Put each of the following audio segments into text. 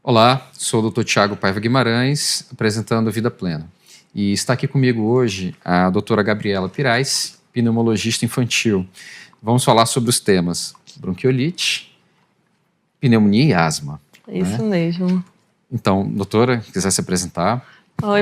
Olá, sou o Dr. Tiago Paiva Guimarães, apresentando Vida Plena. E está aqui comigo hoje a doutora Gabriela Pirais, pneumologista infantil. Vamos falar sobre os temas bronquiolite, pneumonia e asma. Isso mesmo. Então, doutora, quiser se apresentar. Oi,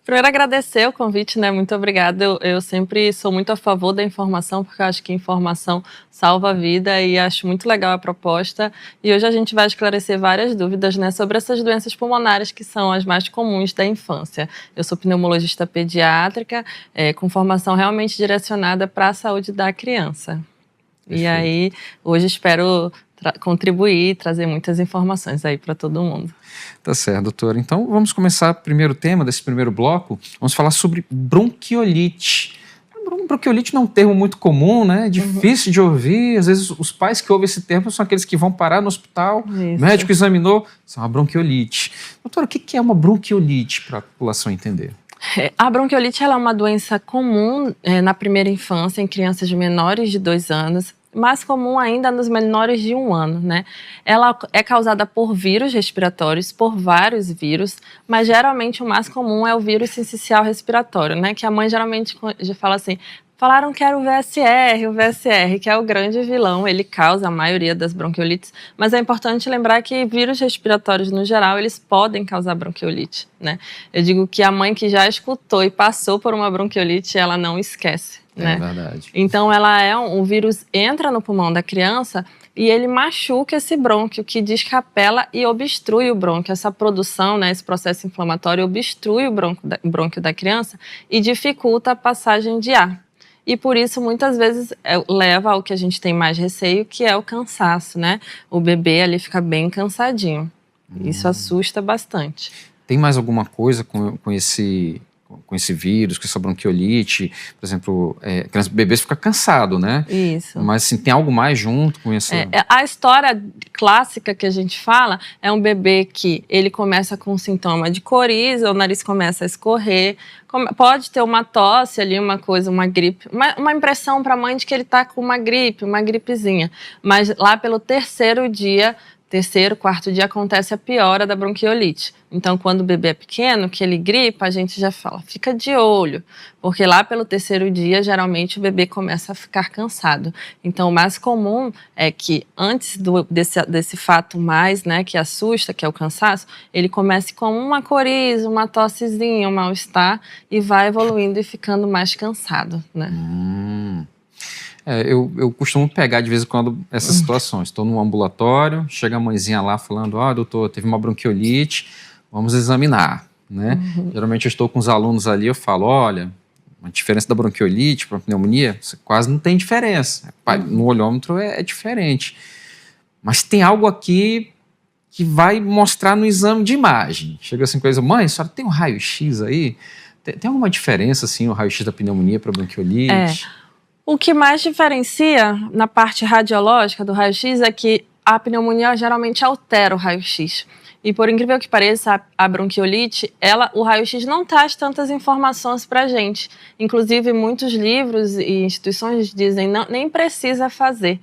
Primeiro, agradecer o convite, né? Muito obrigada. Eu sempre sou muito a favor da informação, porque eu acho que informação salva a vida e acho muito legal a proposta. E hoje a gente vai esclarecer várias dúvidas, né, sobre essas doenças pulmonares que são as mais comuns da infância. Eu sou pneumologista pediátrica, com formação realmente direcionada para a saúde da criança. Perfeito. E aí, hoje espero contribuir e trazer muitas informações aí para todo mundo. Tá certo, doutora. Então, vamos começar o primeiro tema desse primeiro bloco. Vamos falar sobre bronquiolite. Bronquiolite não é um termo muito comum, né? É difícil de ouvir. Às vezes, os pais que ouvem esse termo são aqueles que vão parar no hospital, o médico examinou, são uma bronquiolite. Doutora, o que é uma bronquiolite para a população entender? A bronquiolite ela é uma doença comum na primeira infância, em crianças menores de 2 anos, mais comum ainda nos menores de 1 ano, né? Ela é causada por vírus respiratórios, por vários vírus, mas geralmente o mais comum é o vírus sincicial respiratório, né? Que a mãe geralmente já fala assim, falaram que era o VSR, que é o grande vilão, ele causa a maioria das bronquiolites, mas é importante lembrar que vírus respiratórios, no geral, eles podem causar bronquiolite, né? Eu digo que a mãe que já escutou e passou por uma bronquiolite, ela não esquece. Né? É verdade. Então, o vírus entra no pulmão da criança e ele machuca esse brônquio, que descapela e obstrui o brônquio. Essa produção, né, esse processo inflamatório obstrui o brônquio da criança e dificulta a passagem de ar. E por isso, muitas vezes, leva ao que a gente tem mais receio, que é o cansaço, né? O bebê ali fica bem cansadinho. Isso assusta bastante. Tem mais alguma coisa com esse vírus, com essa bronquiolite? Por exemplo, bebês ficam cansados, né? Isso. Mas assim, tem algo mais junto com isso? A história clássica que a gente fala é um bebê que ele começa com sintoma de coriza, o nariz começa a escorrer, pode ter uma tosse ali, uma coisa, uma gripe, uma impressão para a mãe de que ele está com uma gripezinha. Mas lá pelo terceiro, quarto dia, acontece a piora da bronquiolite. Então, quando o bebê é pequeno, que ele gripa, a gente já fala, fica de olho, porque lá pelo terceiro dia, geralmente, o bebê começa a ficar cansado. Então, o mais comum é que antes desse fato mais, né, que assusta, que é o cansaço, ele comece com uma coriza, uma tossezinha, um mal-estar, e vai evoluindo e ficando mais cansado, né? Eu costumo pegar de vez em quando essas situações. Estou no ambulatório, chega a mãezinha lá falando, doutor, teve uma bronquiolite, vamos examinar, né? Geralmente eu estou com os alunos ali, eu falo, olha, a diferença da bronquiolite para a pneumonia, quase não tem diferença. No olhômetro é diferente. Mas tem algo aqui que vai mostrar no exame de imagem. Chega assim, coisa, mãe, a senhora tem um raio-x aí? Tem alguma diferença, assim, o raio-x da pneumonia para a bronquiolite? O que mais diferencia na parte radiológica do raio-x é que a pneumonia geralmente altera o raio-x. E por incrível que pareça, a bronquiolite, o raio-x não traz tantas informações para a gente. Inclusive, muitos livros e instituições dizem nem precisa fazer.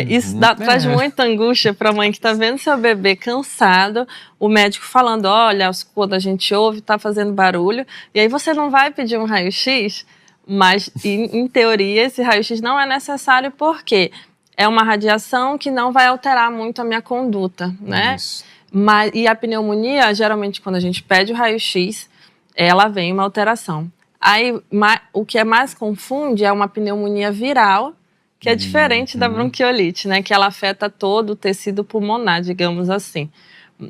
Isso traz muita angústia para a mãe que está vendo seu bebê cansado, o médico falando, olha, quando a gente ouve, está fazendo barulho, e aí você não vai pedir um raio-x? Mas, em teoria, esse raio-x não é necessário porque é uma radiação que não vai alterar muito a minha conduta, né? E a pneumonia, geralmente, quando a gente pede o raio-x, ela vem uma alteração. Aí, o que mais confunde é uma pneumonia viral, que é diferente da bronquiolite, né? Que ela afeta todo o tecido pulmonar, digamos assim.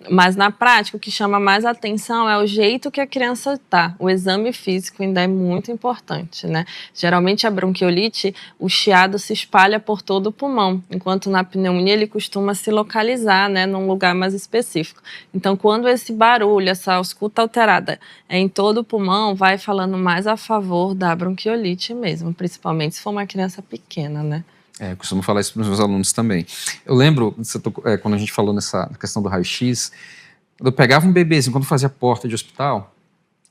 Mas na prática, o que chama mais atenção é o jeito que a criança está. O exame físico ainda é muito importante, né? Geralmente a bronquiolite, o chiado se espalha por todo o pulmão, enquanto na pneumonia ele costuma se localizar, né, num lugar mais específico. Então, quando esse barulho, essa ausculta alterada é em todo o pulmão, vai falando mais a favor da bronquiolite mesmo, principalmente se for uma criança pequena, né? Eu costumo falar isso para os meus alunos também. Eu lembro, quando a gente falou nessa questão do raio-x, quando eu pegava um bebezinho, quando fazia porta de hospital,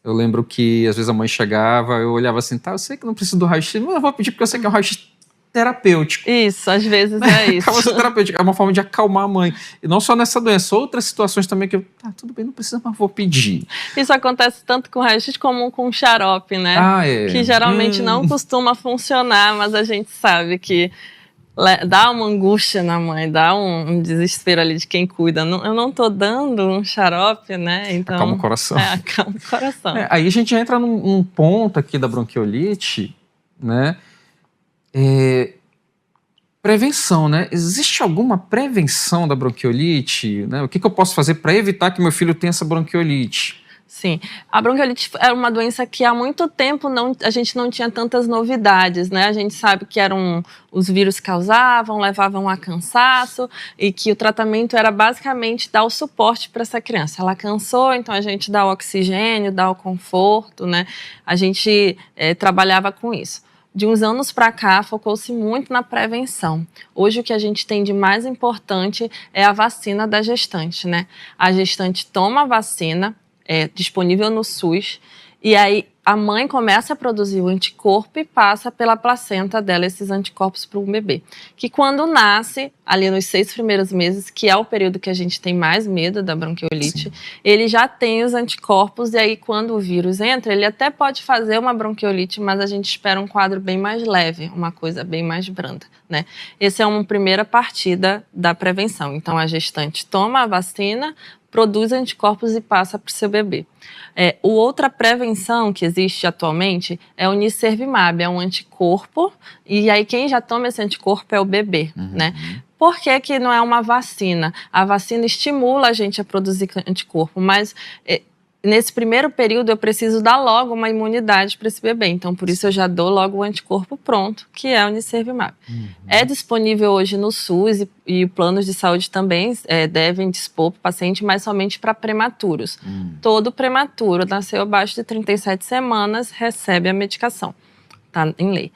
eu lembro que às vezes a mãe chegava, eu olhava assim, eu sei que não preciso do raio-x, mas eu vou pedir porque eu sei que é um raio-x terapêutico. Isso, às vezes é isso. Acaba sendo terapêutico, é uma forma de acalmar a mãe. E não só nessa doença, outras situações também que tudo bem, não precisa, mas vou pedir. Isso acontece tanto com raio-x como com xarope, né? Que geralmente não costuma funcionar, mas a gente sabe que dá uma angústia na mãe, dá um desespero ali de quem cuida. Eu não tô dando um xarope, né? Então, acalma o coração. Acalma o coração. Aí a gente entra num ponto aqui da bronquiolite, né? Prevenção, né? Existe alguma prevenção da bronquiolite? Né? O que eu posso fazer para evitar que meu filho tenha essa bronquiolite? Sim, a bronquiolite é uma doença que há muito tempo a gente não tinha tantas novidades, né? A gente sabe que os vírus causavam, levavam a cansaço e que o tratamento era basicamente dar o suporte para essa criança. Ela cansou, então a gente dá o oxigênio, dá o conforto, né? A gente trabalhava com isso. De uns anos para cá, focou-se muito na prevenção. Hoje, o que a gente tem de mais importante é a vacina da gestante, né? A gestante toma a vacina, disponível no SUS, e aí a mãe começa a produzir o anticorpo e passa pela placenta dela esses anticorpos para o bebê. Que quando nasce, ali nos 6 primeiros meses, que é o período que a gente tem mais medo da bronquiolite, sim, ele já tem os anticorpos, e aí quando o vírus entra, ele até pode fazer uma bronquiolite, mas a gente espera um quadro bem mais leve, uma coisa bem mais branda, né? Essa é uma primeira partida da prevenção. Então a gestante toma a vacina, produz anticorpos e passa para o seu bebê. Outra prevenção que existe atualmente é o nicervimab, é um anticorpo, e aí quem já toma esse anticorpo é o bebê, né? Por que não é uma vacina? A vacina estimula a gente a produzir anticorpo, mas nesse primeiro período eu preciso dar logo uma imunidade para esse bebê, então por isso eu já dou logo o anticorpo pronto, que é o nicervimab. É disponível hoje no SUS e planos de saúde também devem dispor para o paciente, mas somente para prematuros. Todo prematuro nasceu abaixo de 37 semanas recebe a medicação, tá em lei.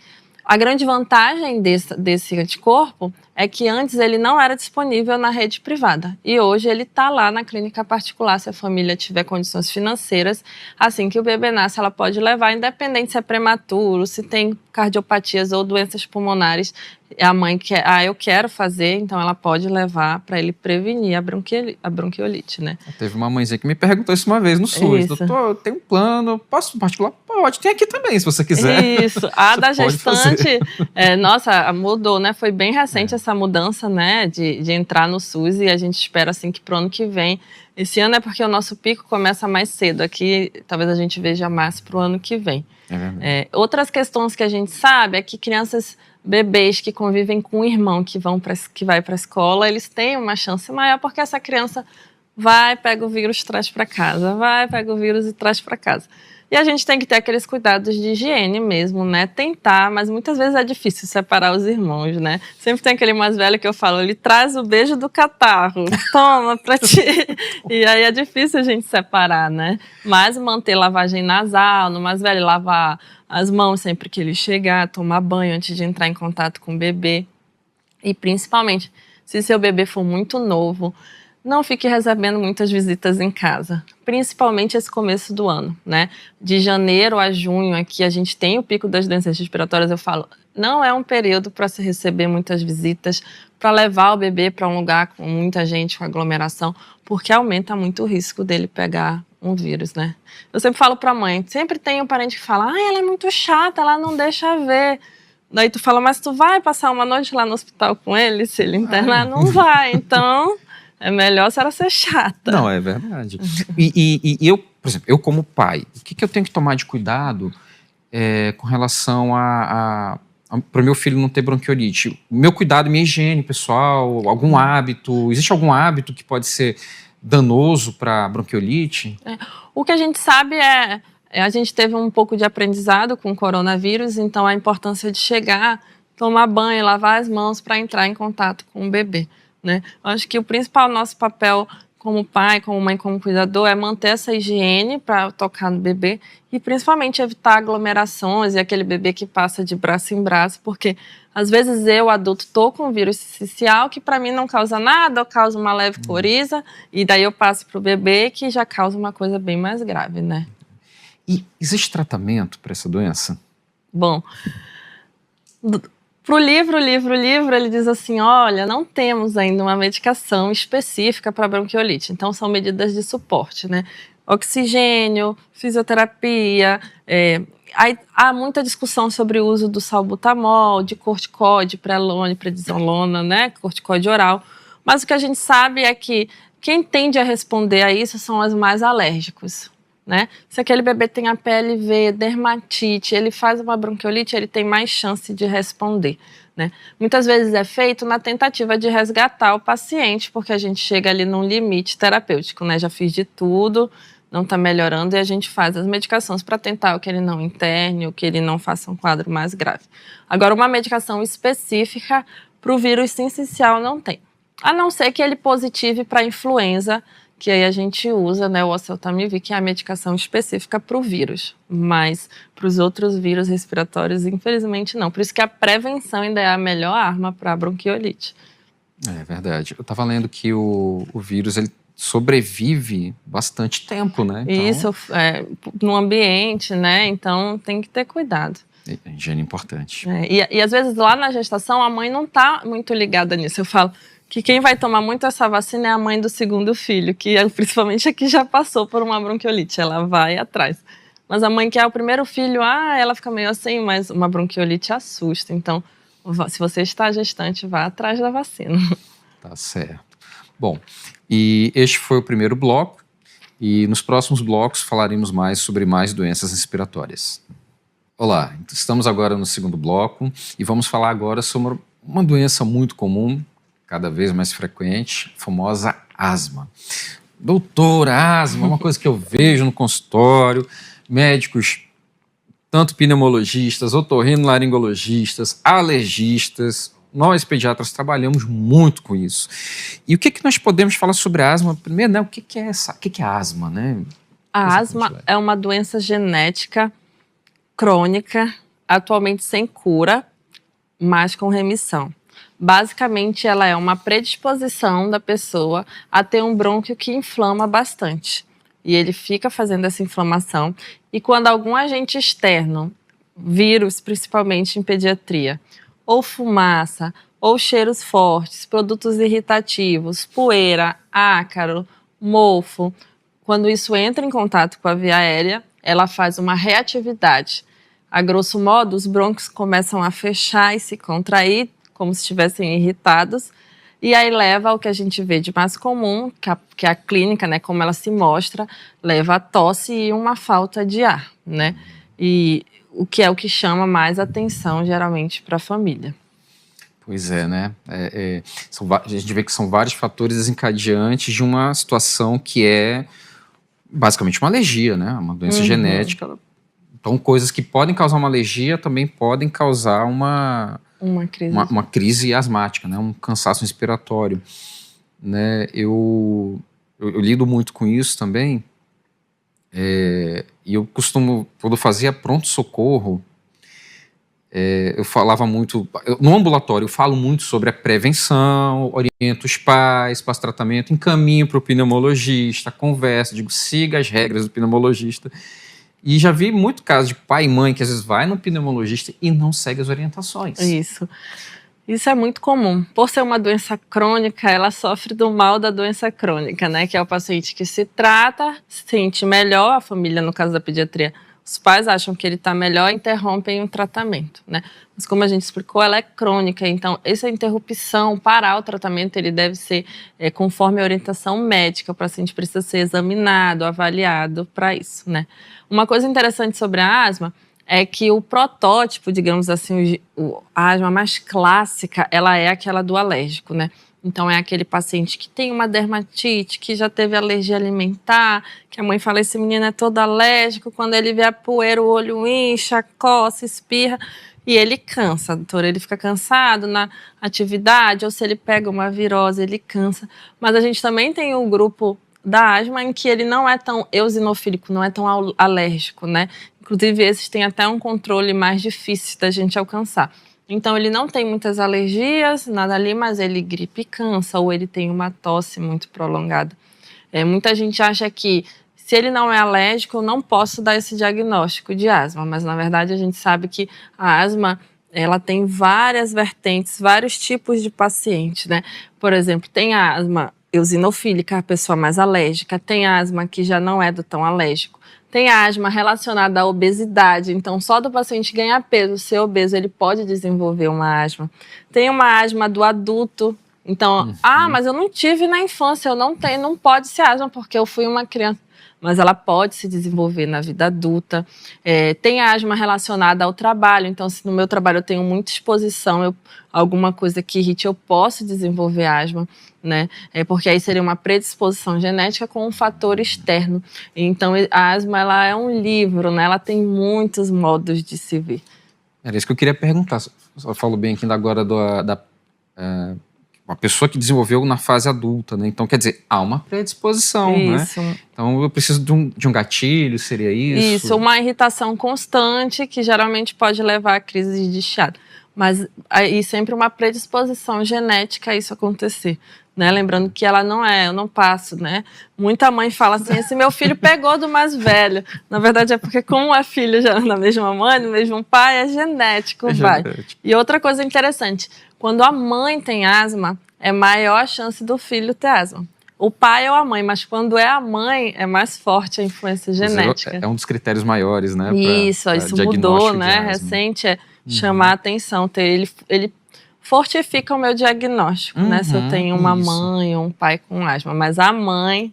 A grande vantagem desse anticorpo é que antes ele não era disponível na rede privada e hoje ele está lá na clínica particular, se a família tiver condições financeiras. Assim que o bebê nasce, ela pode levar, independente se é prematuro, se tem cardiopatias ou doenças pulmonares, a mãe quer, eu quero fazer, então ela pode levar para ele prevenir a bronquiolite, né? Teve uma mãezinha que me perguntou isso uma vez no SUS, doutor, eu tenho um plano, posso particular? Pode, tem aqui também, se você quiser. Isso, a da gestante, nossa, mudou, né? Foi bem recente essa mudança, né, de entrar no SUS, e a gente espera, assim, que pro ano que vem, esse ano é porque o nosso pico começa mais cedo, aqui talvez a gente veja mais pro ano que vem. Outras questões que a gente sabe é que bebês que convivem com um irmão que vai para a escola, eles têm uma chance maior porque essa criança pega o vírus e traz para casa, pega o vírus e traz para casa. E a gente tem que ter aqueles cuidados de higiene mesmo, né? Tentar, mas muitas vezes é difícil separar os irmãos, né? Sempre tem aquele mais velho que eu falo, ele traz o beijo do catarro, toma pra ti. E aí é difícil a gente separar, né? Mas manter lavagem nasal, no mais velho, lavar as mãos sempre que ele chegar, tomar banho antes de entrar em contato com o bebê. E principalmente, se seu bebê for muito novo, não fique recebendo muitas visitas em casa, principalmente esse começo do ano, né? De janeiro a junho, aqui a gente tem o pico das doenças respiratórias, eu falo, não é um período para se receber muitas visitas, para levar o bebê para um lugar com muita gente, com aglomeração, porque aumenta muito o risco dele pegar um vírus, né? Eu sempre falo para a mãe, sempre tem um parente que fala, ela é muito chata, ela não deixa ver. Daí tu fala, mas tu vai passar uma noite lá no hospital com ele, se ele internar? Não vai, então... É melhor a senhora ser chata. Não, é verdade. E eu, por exemplo, eu como pai, o que eu tenho que tomar de cuidado com relação para o meu filho não ter bronquiolite? O meu cuidado, minha higiene pessoal, algum hábito, existe algum hábito que pode ser danoso para bronquiolite? O que a gente sabe a gente teve um pouco de aprendizado com o coronavírus, então a importância de chegar, tomar banho, lavar as mãos para entrar em contato com o bebê. Né? Acho que o principal nosso papel como pai, como mãe, como cuidador é manter essa higiene para tocar no bebê e principalmente evitar aglomerações e aquele bebê que passa de braço em braço, porque às vezes eu, adulto, estou com vírus sincicial que para mim não causa nada, ou causa uma leve coriza e daí eu passo para o bebê que já causa uma coisa bem mais grave, né? E existe tratamento para essa doença? Bom, Pro livro, ele diz assim, olha, não temos ainda uma medicação específica para bronquiolite, então são medidas de suporte, né? Oxigênio, fisioterapia, há muita discussão sobre o uso do salbutamol, de corticoide, prelone, prednisolona, né? Corticoide oral, mas o que a gente sabe é que quem tende a responder a isso são os mais alérgicos, né? Se aquele bebê tem a PLV, dermatite, ele faz uma bronquiolite, ele tem mais chance de responder, né? Muitas vezes é feito na tentativa de resgatar o paciente, porque a gente chega ali num limite terapêutico, né? Já fiz de tudo, não está melhorando, e a gente faz as medicações para tentar que ele não interne, que ele não faça um quadro mais grave. Agora, uma medicação específica para o vírus sincicial não tem. A não ser que ele positive para influenza, que aí a gente usa, né, o oseltamivir, que é a medicação específica para o vírus, mas para os outros vírus respiratórios, infelizmente, não. Por isso que a prevenção ainda é a melhor arma para a bronquiolite. É verdade. Eu estava lendo que o vírus ele sobrevive bastante tempo, né? Então, isso, no ambiente, né? Então tem que ter cuidado. A higiene é importante. E às vezes lá na gestação a mãe não está muito ligada nisso. Eu falo que quem vai tomar muito essa vacina é a mãe do segundo filho, que principalmente aqui já passou por uma bronquiolite, ela vai atrás. Mas a mãe que é o primeiro filho, ela fica meio assim, mas uma bronquiolite assusta. Então, se você está gestante, vá atrás da vacina. Tá certo. Bom, e este foi o primeiro bloco, e nos próximos blocos falaremos mais sobre mais doenças respiratórias. Olá, estamos agora no segundo bloco e vamos falar agora sobre uma doença muito comum, cada vez mais frequente, a famosa asma. Doutor, asma é uma coisa que eu vejo no consultório, médicos, tanto pneumologistas, otorrinolaringologistas, alergistas, nós pediatras trabalhamos muito com isso. E o que nós podemos falar sobre a asma? Primeiro, né, o que é a asma, né? A asma é uma doença genética crônica, atualmente sem cura, mas com remissão. Basicamente, ela é uma predisposição da pessoa a ter um brônquio que inflama bastante. E ele fica fazendo essa inflamação. E quando algum agente externo, vírus principalmente em pediatria, ou fumaça, ou cheiros fortes, produtos irritativos, poeira, ácaro, mofo, quando isso entra em contato com a via aérea, ela faz uma reatividade. A grosso modo, os brônquios começam a fechar e se contrair, como se estivessem irritados, e aí leva ao que a gente vê de mais comum, que é a clínica, né, como ela se mostra, leva a tosse e uma falta de ar, né? E o que chama mais atenção, geralmente, para a família. Pois é, né? A gente vê que são vários fatores desencadeantes de uma situação que é basicamente uma alergia, né? Uma doença genética. Então, coisas que podem causar uma alergia também podem causar uma crise asmática, né? Um cansaço respiratório. Né? Eu lido muito com isso também. E eu costumo, quando eu fazia pronto-socorro, eu falava muito, no ambulatório eu falo muito sobre a prevenção, oriento os pais, faço tratamento, encaminho para o pneumologista, converso, digo, siga as regras do pneumologista. E já vi muito caso de pai e mãe que às vezes vai no pneumologista e não segue as orientações. Isso é muito comum. Por ser uma doença crônica, ela sofre do mal da doença crônica, né? Que é o paciente que se trata, se sente melhor, a família, no caso da pediatria, os pais acham que ele está melhor, interrompem o tratamento, né? Mas como a gente explicou, ela é crônica, então essa interrupção, parar o tratamento, ele deve ser conforme a orientação médica, o paciente precisa ser examinado, avaliado para isso, né? Uma coisa interessante sobre a asma é que o protótipo, digamos assim, a asma mais clássica, ela é aquela do alérgico, né? Então, é aquele paciente que tem uma dermatite, que já teve alergia alimentar, que a mãe fala, esse menino é todo alérgico, quando ele vê a poeira, o olho incha, coça, espirra, e ele cansa, doutor, ele fica cansado na atividade, ou se ele pega uma virose, ele cansa. Mas a gente também tem o grupo da asma em que ele não é tão eosinofílico, não é tão alérgico, né? Inclusive, esses têm até um controle mais difícil da gente alcançar. Então, ele não tem muitas alergias, nada ali, mas ele gripe e cansa, ou ele tem uma tosse muito prolongada. Muita gente acha que, se ele não é alérgico, eu não posso dar esse diagnóstico de asma, mas, na verdade, a gente sabe que a asma ela tem várias vertentes, vários tipos de paciente, né? Por exemplo, tem a asma eosinofílica, a pessoa mais alérgica, tem a asma que já não é do tão alérgico, tem a asma relacionada à obesidade, então só do paciente ganhar peso, ser obeso, ele pode desenvolver uma asma. Tem uma asma do adulto, então, mas eu não tive na infância, eu não tenho, não pode ser asma porque eu fui uma criança. Mas ela pode se desenvolver na vida adulta. Tem a asma relacionada ao trabalho, então se no meu trabalho eu tenho muita exposição, alguma coisa que irrite, eu posso desenvolver asma, né? Porque aí seria uma predisposição genética com um fator externo. Então a asma, ela é um livro, né? Ela tem muitos modos de se ver. Era isso que eu queria perguntar. Só falo bem aqui agora uma pessoa que desenvolveu na fase adulta, né? Então, quer dizer, há uma predisposição, isso, né? Então, eu preciso de um gatilho, seria isso? Isso, uma irritação constante que geralmente pode levar a crise de chiado. Mas aí sempre uma predisposição genética a isso acontecer, né? Lembrando que ela não eu não passo, né? Muita mãe fala assim, esse meu filho pegou do mais velho. Na verdade é porque como é filho já da mesma mãe, do mesmo pai, é genético, vai. Genético. E outra coisa interessante, quando a mãe tem asma, é maior a chance do filho ter asma. O pai ou a mãe, mas quando é a mãe, é mais forte a influência genética. É um dos critérios maiores, né? Isso mudou, né? Recente chamar a atenção. Ele fortifica o meu diagnóstico, né? Se eu tenho uma mãe ou um pai com asma. Mas a mãe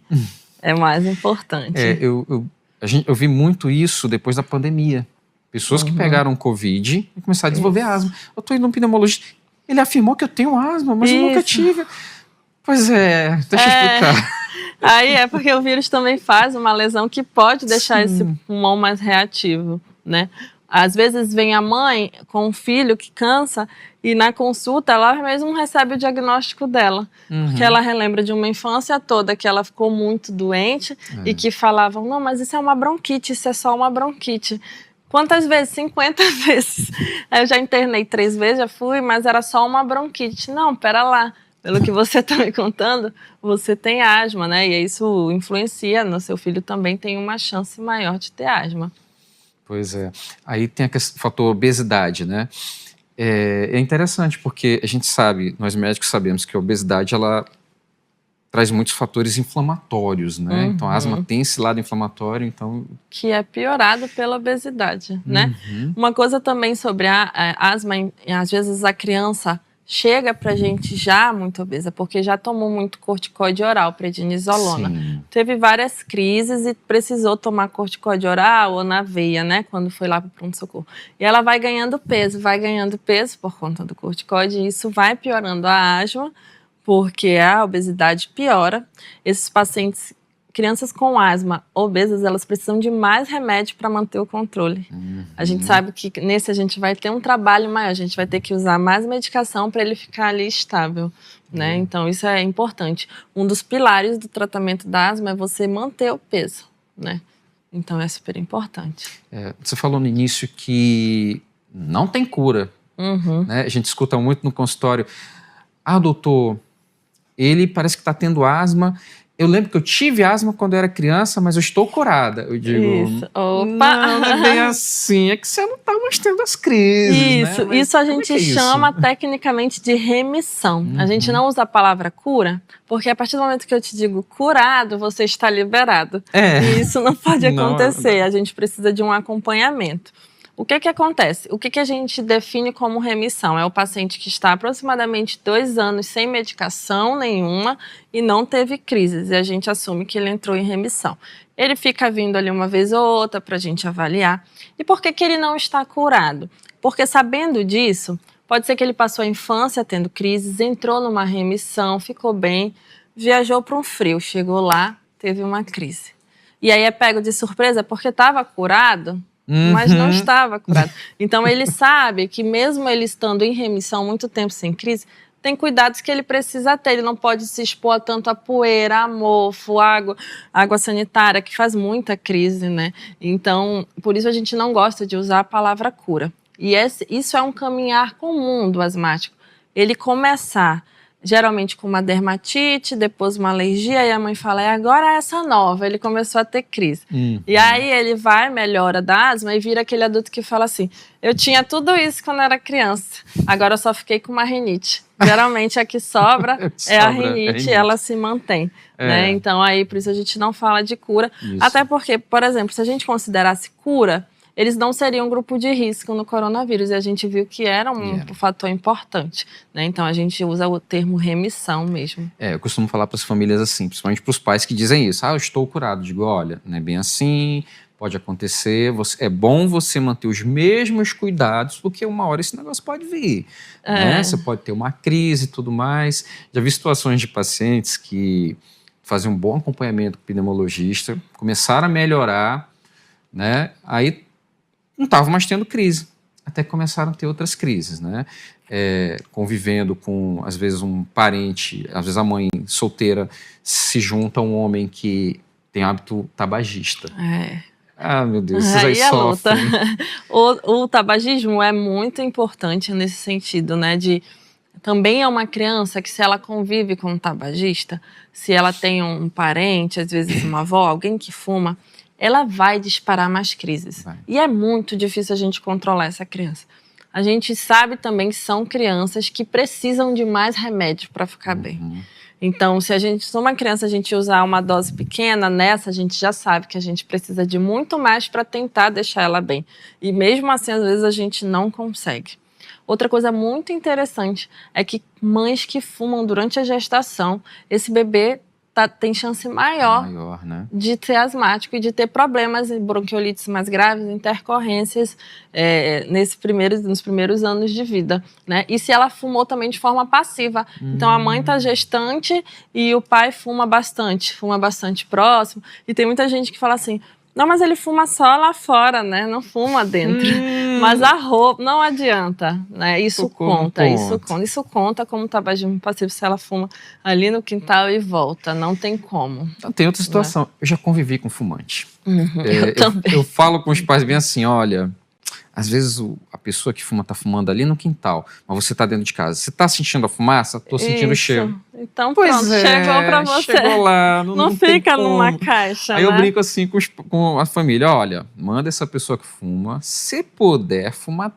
é mais importante. Eu vi muito isso depois da pandemia. Pessoas que pegaram Covid e começaram a desenvolver asma. Eu estou indo no pneumologista. Ele afirmou que eu tenho asma, mas eu nunca tive. Pois deixa eu explicar. Aí é porque o vírus também faz uma lesão que pode deixar esse pulmão mais reativo, né? Às vezes vem a mãe com um filho que cansa e na consulta ela mesmo recebe o diagnóstico dela. Porque ela relembra de uma infância toda que ela ficou muito doente e que falavam, não, mas isso é uma bronquite, isso é só uma bronquite. Quantas vezes? 50 vezes. Eu já internei 3 vezes, já fui, mas era só uma bronquite. Não, pera lá. Pelo que você está me contando, você tem asma, né? E isso influencia no seu filho também tem uma chance maior de ter asma. Pois é. Aí tem o fator obesidade, né? É interessante porque a gente sabe, nós médicos sabemos que a obesidade, ela traz muitos fatores inflamatórios, né? Então a asma tem esse lado inflamatório, então... Que é piorado pela obesidade, né? Uma coisa também sobre a asma, às vezes a criança chega pra gente já muito obesa, porque já tomou muito corticoide oral, prednisolona. Teve várias crises e precisou tomar corticoide oral ou na veia, né, quando foi lá pro pronto-socorro. E ela vai ganhando peso por conta do corticoide, e isso vai piorando a asma, porque a obesidade piora. Esses pacientes, crianças com asma obesas, elas precisam de mais remédio para manter o controle. A gente sabe que nesse a gente vai ter um trabalho maior, a gente vai ter que usar mais medicação para ele ficar ali estável, né? Então isso é importante. Um dos pilares do tratamento da asma é você manter o peso, né? Então é super importante. Você falou no início que não tem cura, né? A gente escuta muito no consultório, doutor, ele parece que está tendo asma. Eu lembro que eu tive asma quando eu era criança, mas eu estou curada. Eu digo, isso. Opa. Não é bem assim, é que você não está mais tendo as crises, isso, né? Isso a gente chama tecnicamente de remissão. A gente não usa a palavra cura, porque a partir do momento que eu te digo curado, você está liberado. E isso não pode acontecer, a gente precisa de um acompanhamento. O que acontece? O que a gente define como remissão? É o paciente que está aproximadamente 2 anos sem medicação nenhuma e não teve crises, e a gente assume que ele entrou em remissão. Ele fica vindo ali uma vez ou outra para a gente avaliar. E por que ele não está curado? Porque sabendo disso, pode ser que ele passou a infância tendo crises, entrou numa remissão, ficou bem, viajou para um frio, chegou lá, teve uma crise. E aí é pego de surpresa porque estava curado, mas não estava curado. Então ele sabe que mesmo ele estando em remissão muito tempo sem crise, tem cuidados que ele precisa ter. Ele não pode se expor tanto a poeira, a mofo, água sanitária, que faz muita crise, né? Então, por isso a gente não gosta de usar a palavra cura. E isso é um caminhar comum do asmático. Ele começar geralmente com uma dermatite, depois uma alergia, e a mãe fala, agora é essa nova, ele começou a ter crise. E aí ele vai, melhora da asma e vira aquele adulto que fala assim, eu tinha tudo isso quando era criança, agora eu só fiquei com uma rinite. Geralmente a que sobra é a rinite, ela se mantém. Né? Então aí por isso a gente não fala de cura, até porque, por exemplo, se a gente considerasse cura, eles não seriam um grupo de risco no coronavírus, e a gente viu que era um fator importante, né? Então a gente usa o termo remissão mesmo. Eu costumo falar para as famílias assim, principalmente para os pais que dizem isso, eu estou curado. Digo, olha, não é bem assim, pode acontecer, é bom você manter os mesmos cuidados, porque uma hora esse negócio pode vir, né? Você pode ter uma crise e tudo mais. Já vi situações de pacientes que faziam um bom acompanhamento com o pneumologista, começaram a melhorar, né? Aí não estavam mais tendo crise, até que começaram a ter outras crises, né? Convivendo com, às vezes, um parente, às vezes a mãe solteira se junta a um homem que tem hábito tabagista. Meu Deus, vocês aí sofrem. O tabagismo é muito importante nesse sentido, né? Também é uma criança que, se ela convive com um tabagista, se ela tem um parente, às vezes uma avó, alguém que fuma, ela vai disparar mais crises. E é muito difícil a gente controlar essa criança. A gente sabe também que são crianças que precisam de mais remédio para ficar bem. Então, se uma criança a gente usar uma dose pequena, nessa a gente já sabe que a gente precisa de muito mais para tentar deixar ela bem. E mesmo assim, às vezes a gente não consegue. Outra coisa muito interessante é que mães que fumam durante a gestação, esse bebê tem chance maior, né? De ser asmático e de ter problemas, bronquiolites mais graves, intercorrências nos primeiros anos de vida, né? E se ela fumou também de forma passiva. Então a mãe está gestante e o pai fuma bastante próximo. E tem muita gente que fala assim, não, mas ele fuma só lá fora, né? Não fuma dentro. Mas a roupa, não adianta, né? Isso conta como tabagismo passivo se ela fuma ali no quintal e volta. Não tem como. Tem outra situação. Né? Eu já convivi com fumante. Eu também. Eu falo com os pais bem assim, olha, às vezes a pessoa que fuma está fumando ali no quintal, mas você está dentro de casa. Você está sentindo a fumaça? Estou sentindo o cheiro. Então pronto, chegou para você. Chegou lá. Não fica numa caixa, Aí eu brinco assim com a família, olha, manda essa pessoa que fuma, se puder, fumar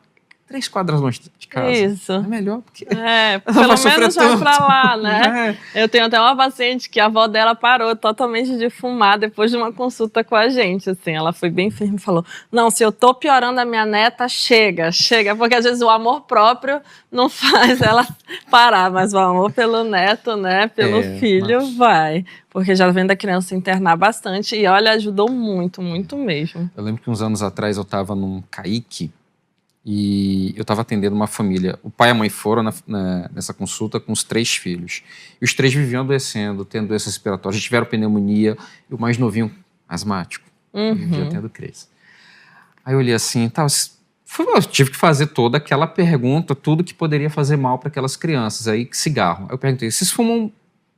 3 quadras longe de casa. Isso. É melhor, porque pelo menos vai pra lá, né? Eu tenho até uma paciente que a avó dela parou totalmente de fumar depois de uma consulta com a gente, assim. Ela foi bem firme e falou, não, se eu tô piorando a minha neta, chega. Porque às vezes o amor próprio não faz ela parar, mas o amor pelo neto, né, pelo filho, vai. Porque já vem da criança internar bastante e, olha, ajudou muito, muito mesmo. Eu lembro que uns anos atrás eu tava num CAIC, e eu estava atendendo uma família. O pai e a mãe foram nessa consulta com os 3 filhos. E os 3 viviam adoecendo, tendo doenças respiratórias, tiveram pneumonia, e o mais novinho, asmático, vivia tendo crise. Aí eu olhei assim, eu tive que fazer toda aquela pergunta, tudo que poderia fazer mal para aquelas crianças. Aí, cigarro. Aí eu perguntei, vocês fumam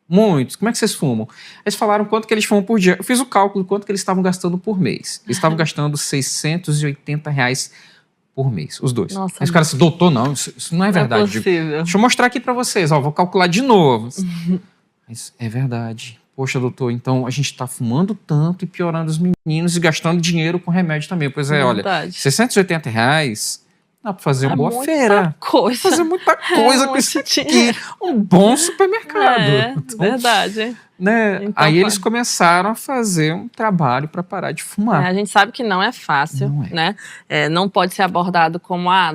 muito? Como é que vocês fumam? Eles falaram quanto que eles fumam por dia. Eu fiz o cálculo de quanto que eles estavam gastando por mês. Eles estavam gastando R$680 por mês, os 2. Nossa, aí os caras assim, doutor, não, isso não é verdade. É possível. Deixa eu mostrar aqui para vocês, vou calcular de novo. Mas é verdade. Poxa, doutor, então a gente está fumando tanto e piorando os meninos e gastando dinheiro com remédio também. Pois olha, R$680 dá para fazer uma boa feira. Fazer muita coisa com isso aqui. Um bom supermercado. Então, verdade. Né? Então, aí eles começaram a fazer um trabalho para parar de fumar. A gente sabe que não é fácil, né? Não pode ser abordado como, a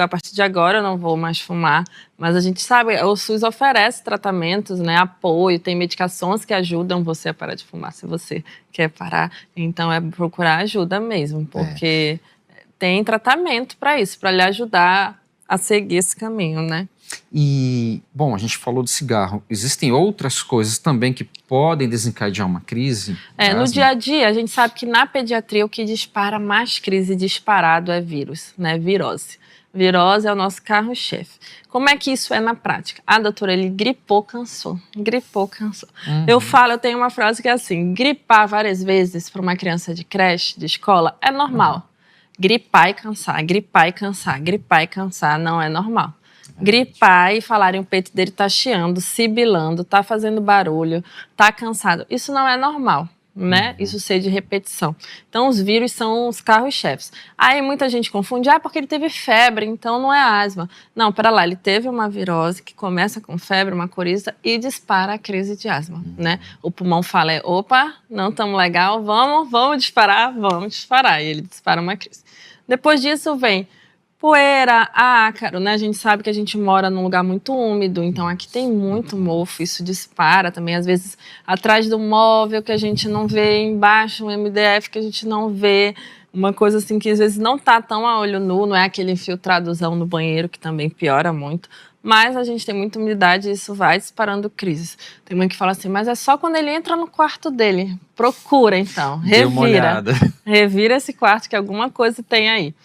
partir de agora eu não vou mais fumar. Mas a gente sabe, o SUS oferece tratamentos, né? Apoio, tem medicações que ajudam você a parar de fumar, se você quer parar. Então é procurar ajuda mesmo, porque tem tratamento para isso, para lhe ajudar a seguir esse caminho, né? E, bom, a gente falou do cigarro. Existem outras coisas também que podem desencadear uma crise? No dia a dia, a gente sabe que na pediatria o que dispara mais crise disparado é vírus, né? Virose. Virose é o nosso carro-chefe. Como é que isso é na prática? Doutora, ele gripou, cansou. Gripou, cansou. Eu tenho uma frase que é assim, gripar várias vezes para uma criança de creche, de escola, é normal. Gripar e cansar, gripar e cansar, gripar e cansar, não é normal. Gripar e falarem o peito dele tá chiando, sibilando, tá fazendo barulho, tá cansado. Isso não é normal, né? Isso ser de repetição. Então, os vírus são os carros-chefes. Aí muita gente confunde, porque ele teve febre, então não é asma. Não, pera lá, ele teve uma virose que começa com febre, uma coriza e dispara a crise de asma, né? O pulmão fala, opa, não estamos legal, vamos disparar. E ele dispara uma crise. Depois disso vem poeira, ácaro, né? A gente sabe que a gente mora num lugar muito úmido, então aqui tem muito mofo, isso dispara também, às vezes atrás do móvel que a gente não vê, embaixo um MDF que a gente não vê, uma coisa assim que às vezes não tá tão a olho nu, não é aquele infiltradozão no banheiro que também piora muito, mas a gente tem muita umidade e isso vai disparando crises. Tem mãe que fala assim, mas é só quando ele entra no quarto dele. Procura então, revira esse quarto que alguma coisa tem aí.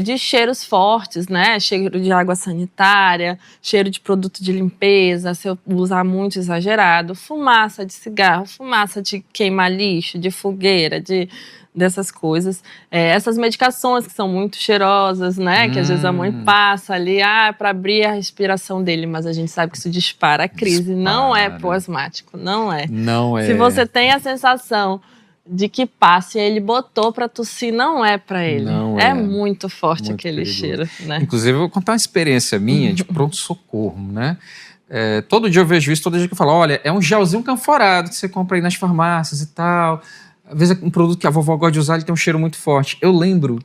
De cheiros fortes, né? Cheiro de água sanitária, cheiro de produto de limpeza, se eu usar muito exagerado, fumaça de cigarro, fumaça de queimar lixo, de fogueira, dessas coisas. Essas medicações que são muito cheirosas, né? Que às vezes a mãe passa ali, para abrir a respiração dele, mas a gente sabe que isso dispara a crise. Não é pro asmático, não é. Não é. Se você tem a sensação de que passe, ele botou para tossir, não é para ele. Não é muito forte muito aquele perigoso. cheiro, né? Inclusive, eu vou contar uma experiência minha de pronto-socorro, né? Todo dia eu vejo isso, todo dia que eu falo, olha, é um gelzinho canforado que você compra aí nas farmácias e tal. Às vezes é um produto que a vovó gosta de usar, ele tem um cheiro muito forte. Eu lembro,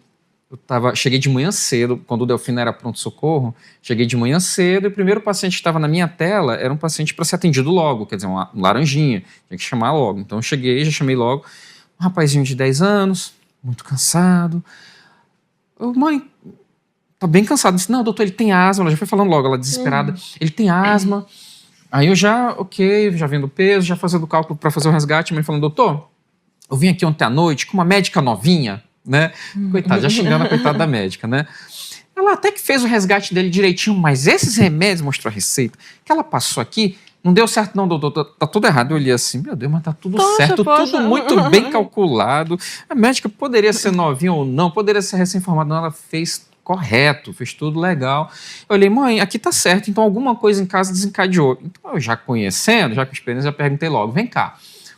cheguei de manhã cedo, quando o Delfino era pronto-socorro, cheguei de manhã cedo e o primeiro paciente que estava na minha tela era um paciente para ser atendido logo, quer dizer, um laranjinha, tinha que chamar logo. Então eu cheguei, já chamei logo, um rapazinho de 10 anos, muito cansado. Mãe, tá bem cansado. Eu disse, não, doutor, ele tem asma. Ela já foi falando logo, ela desesperada. Ele tem asma. Aí eu já vendo o peso, já fazendo o cálculo para fazer o resgate. A mãe falando, doutor, eu vim aqui ontem à noite com uma médica novinha, né? Coitada, já xingando a coitada da médica, né? Ela até que fez o resgate dele direitinho, mas esses remédios, mostrou a receita, que ela passou aqui, não deu certo não, doutor, tá tudo errado. Eu olhei assim, meu Deus, mas tá tudo certo, tudo muito bem calculado. A médica poderia ser novinha ou não, poderia ser recém-formada, não, ela fez correto, fez tudo legal. Eu olhei, mãe, aqui tá certo, então alguma coisa em casa desencadeou. Então eu já conhecendo, já com experiência, já perguntei logo, vem cá,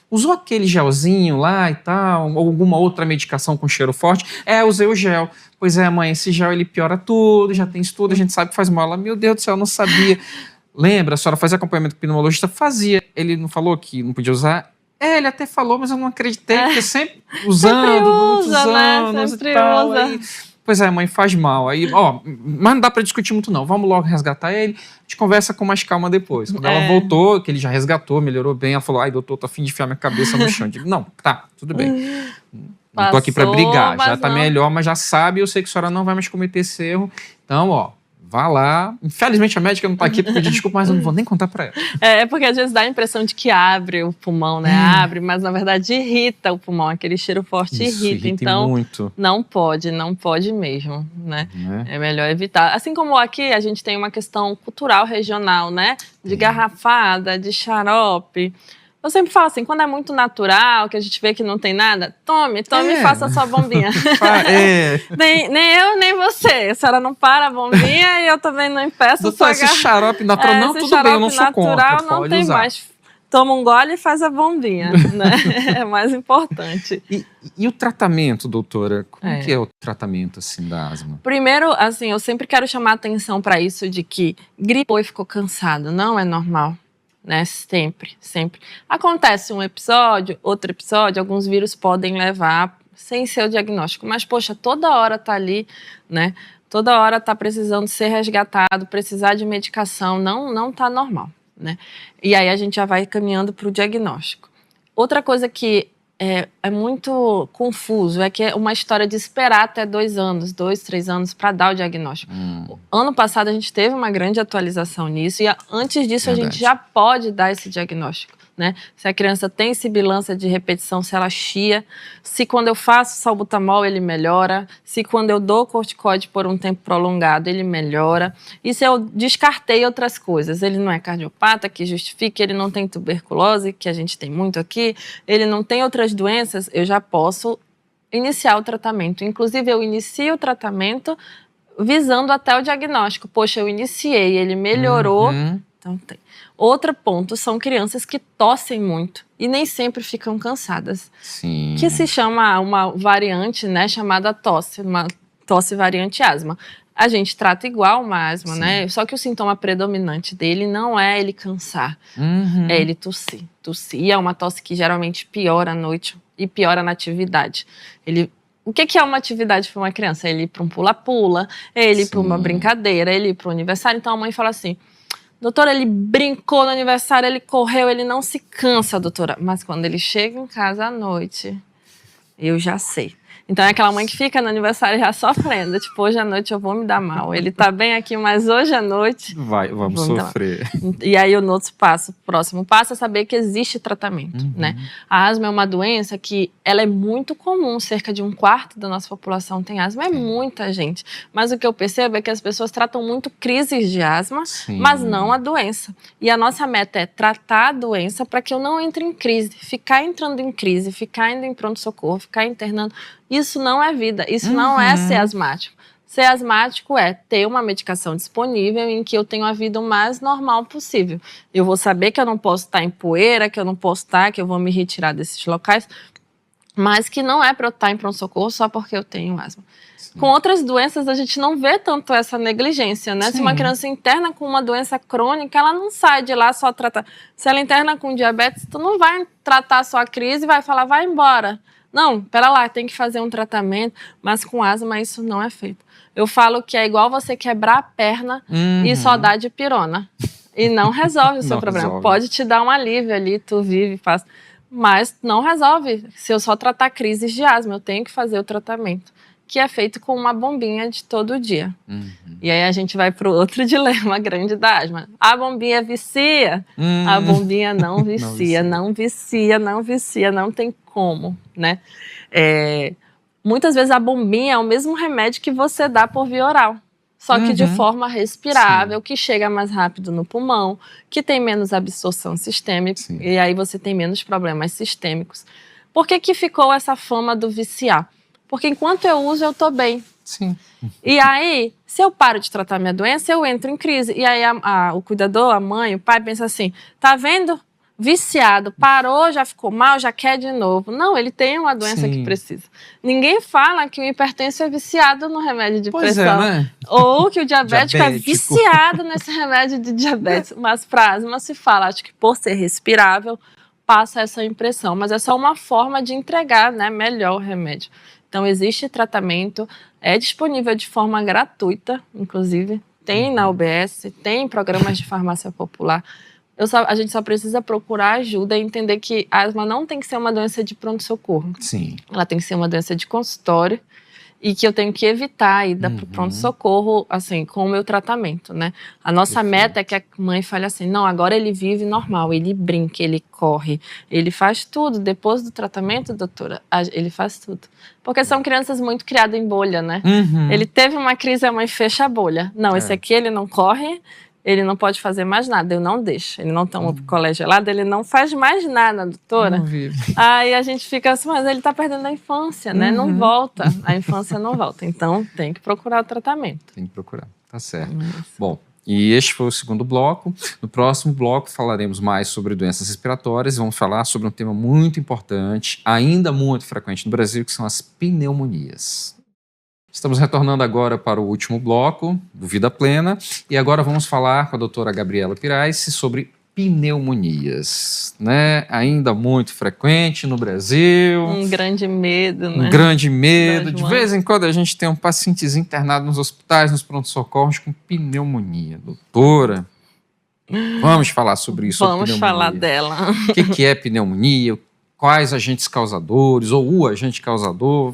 usou aquele gelzinho lá e tal, ou alguma outra medicação com cheiro forte? Usei o gel. Pois é, mãe, esse gel ele piora tudo, já tem estudo, a gente sabe que faz mal. Ela, meu Deus do céu, eu não sabia. Lembra, a senhora fazia acompanhamento com o pneumologista? Fazia. Ele não falou que não podia usar? Ele até falou, mas eu não acreditei, porque sempre usando, sempre usa, muitos anos sempre e tal. Usa. Aí, pois é, mãe, faz mal. Aí, mas não dá pra discutir muito não, vamos logo resgatar ele, a gente conversa com mais calma depois. Quando ela voltou, que ele já resgatou, melhorou bem, ela falou, ai, doutor, tô a fim de enfiar minha cabeça no chão. Eu digo, não, tá, tudo bem. Não tô aqui pra brigar, já tá melhor, mas já sabe, eu sei que a senhora não vai mais cometer esse erro. Então, vá lá. Infelizmente a médica não tá aqui pra pedir desculpa, mas eu não vou nem contar pra ela. Porque às vezes dá a impressão de que abre o pulmão, né? Abre, mas na verdade irrita o pulmão, aquele cheiro forte irrita. Então, muito. não pode mesmo, né? É melhor evitar. Assim como aqui a gente tem uma questão cultural regional, né? De garrafada, de xarope. Eu sempre falo assim, quando é muito natural, que a gente vê que não tem nada, tome e faça a sua bombinha. Nem eu, nem você. A senhora não para a bombinha e eu também não impeço. Doutor, esse xarope natural, não, tudo bem, eu não sou contra, não pode tem usar. mais. Toma um gole e faz a bombinha, né? É mais importante. E o tratamento, doutora? Como que é o tratamento, assim, da asma? Primeiro, assim, eu sempre quero chamar a atenção para isso de que gripou e ficou cansado, não é normal. Né? Sempre. Acontece um episódio, outro episódio, alguns vírus podem levar sem ser o diagnóstico, mas, poxa, toda hora tá ali, né? Toda hora tá precisando ser resgatado, precisar de medicação, não tá normal, né? E aí a gente já vai caminhando para o diagnóstico. Outra coisa que é muito confuso é que é uma história de esperar até 2 anos, 2, 3 anos para dar o diagnóstico. Ano passado a gente teve uma grande atualização nisso e antes disso a gente já pode dar esse diagnóstico. Né? Se a criança tem sibilância de repetição, se ela chia, se quando eu faço salbutamol ele melhora, se quando eu dou corticoide por um tempo prolongado ele melhora, e se eu descartei outras coisas, ele não é cardiopata, que justifique, ele não tem tuberculose, que a gente tem muito aqui, ele não tem outras doenças, eu já posso iniciar o tratamento. Inclusive eu inicio o tratamento visando até o diagnóstico. Poxa, eu iniciei, ele melhorou, então tem. Outro ponto são crianças que tossem muito e nem sempre ficam cansadas. Sim. Que se chama uma variante, né, chamada tosse, uma tosse variante asma. A gente trata igual uma asma, né? Só que o sintoma predominante dele não é ele cansar, é ele tossir. E é uma tosse que geralmente piora à noite e piora na atividade. O que é uma atividade para uma criança? Ele ir para um pula-pula, ele ir para uma brincadeira, ele ir para o aniversário. Então a mãe fala assim: doutora, ele brincou no aniversário, ele correu, ele não se cansa, doutora. Mas quando ele chega em casa à noite, eu já sei. Então é aquela mãe que fica no aniversário já sofrendo. Tipo, hoje à noite eu vou me dar mal. Ele tá bem aqui, mas hoje à noite... Vamos sofrer. E aí o próximo passo é saber que existe tratamento, né? A asma é uma doença que ela é muito comum. Cerca de 1/4 da nossa população tem asma. É muita gente. Mas o que eu percebo é que as pessoas tratam muito crises de asma, mas não a doença. E a nossa meta é tratar a doença para que eu não entre em crise. Ficar entrando em crise, ficar indo em pronto-socorro, ficar internando... Isso não é vida, isso não é ser asmático. Ser asmático é ter uma medicação disponível em que eu tenho a vida o mais normal possível. Eu vou saber que eu não posso estar em poeira, que eu não posso estar, que eu vou me retirar desses locais, mas que não é para eu estar em pronto-socorro só porque eu tenho asma. Com outras doenças, a gente não vê tanto essa negligência, né? Se uma criança interna com uma doença crônica, ela não sai de lá só tratar. Se ela interna com diabetes, tu não vai tratar só a crise e vai falar, vai embora. Não, pera lá, tem que fazer um tratamento, mas com asma isso não é feito. Eu falo que é igual você quebrar a perna e só dar dipirona. E não resolve o seu problema. Resolve. Pode te dar um alívio ali, tu vive, faz, mas não resolve. Se eu só tratar crises de asma, eu tenho que fazer o tratamento, que é feito com uma bombinha de todo dia. E aí a gente vai para o outro dilema grande da asma. A bombinha vicia? A bombinha não vicia, não vicia, não tem como, né? Muitas vezes a bombinha é o mesmo remédio que você dá por via oral, só que de forma respirável, que chega mais rápido no pulmão, que tem menos absorção sistêmica, e aí você tem menos problemas sistêmicos. Por que ficou essa fama do viciar? Porque enquanto eu uso, eu tô bem. E aí, se eu paro de tratar minha doença, eu entro em crise. E aí o cuidador, a mãe, o pai pensa assim, tá vendo? Viciado, parou, já ficou mal, já quer de novo. Não, ele tem uma doença que precisa. Ninguém fala que o hipertenso é viciado no remédio de pressão. Né? Ou que o diabético é viciado nesse remédio de diabetes. Mas para asma se fala, acho que por ser respirável, passa essa impressão. Mas é só uma forma de entregar, né, melhor o remédio. Então, existe tratamento, é disponível de forma gratuita, inclusive. Tem na UBS, tem programas de farmácia popular. A gente só precisa procurar ajuda e entender que a asma não tem que ser uma doença de pronto-socorro. Ela tem que ser uma doença de consultório e que eu tenho que evitar ir para o pronto-socorro, assim, com o meu tratamento, né? A nossa meta é que a mãe fale assim, não, agora ele vive normal, ele brinca, ele corre, ele faz tudo. Depois do tratamento, doutora, ele faz tudo. Porque são crianças muito criadas em bolha, né? Ele teve uma crise, a mãe fecha a bolha. Não, esse aqui ele não corre, ele não pode fazer mais nada, eu não deixo. Ele não toma picolé gelado, ele não faz mais nada, doutora. Não vive. Aí a gente fica assim, mas ele tá perdendo a infância, né? Não volta, a infância não volta. Então tem que procurar o tratamento. Tem que procurar, tá certo. Bom, e este foi o segundo bloco. No próximo bloco falaremos mais sobre doenças respiratórias e vamos falar sobre um tema muito importante, ainda muito frequente no Brasil, que são as pneumonias. Estamos retornando agora para o último bloco do Vida Plena e agora vamos falar com a doutora Gabriela Piraisse sobre pneumonias, né? Ainda muito frequente no Brasil. Um grande medo, né? Um grande medo. De vez em quando a gente tem um pacientes internado nos hospitais, nos pronto-socorros com pneumonia. Doutora, vamos falar sobre isso. Vamos falar dela. O que é pneumonia? Quais agentes causadores ou o agente causador?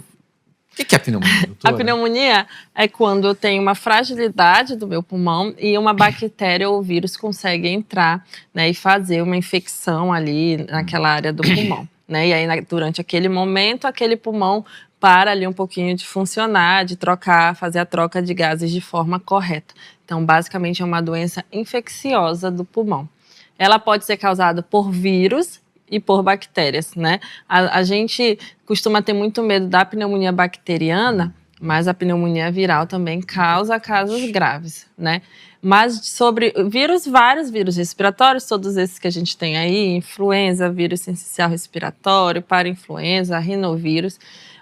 O que é a pneumonia, doutora? A pneumonia é quando eu tenho uma fragilidade do meu pulmão e uma bactéria ou vírus consegue entrar, né, e fazer uma infecção ali naquela área do pulmão. Né? E aí, durante aquele momento, aquele pulmão para ali um pouquinho de funcionar, de trocar, fazer a troca de gases de forma correta. Então, basicamente, é uma doença infecciosa do pulmão. Ela pode ser causada por vírus e por bactérias, né? A gente costuma ter muito medo da pneumonia bacteriana mas a pneumonia viral também causa casos graves, né? Mas sobre vírus, vários vírus respiratórios, todos esses que a gente tem aí, influenza, vírus sincicial respiratório, parainfluenza, rinovírus,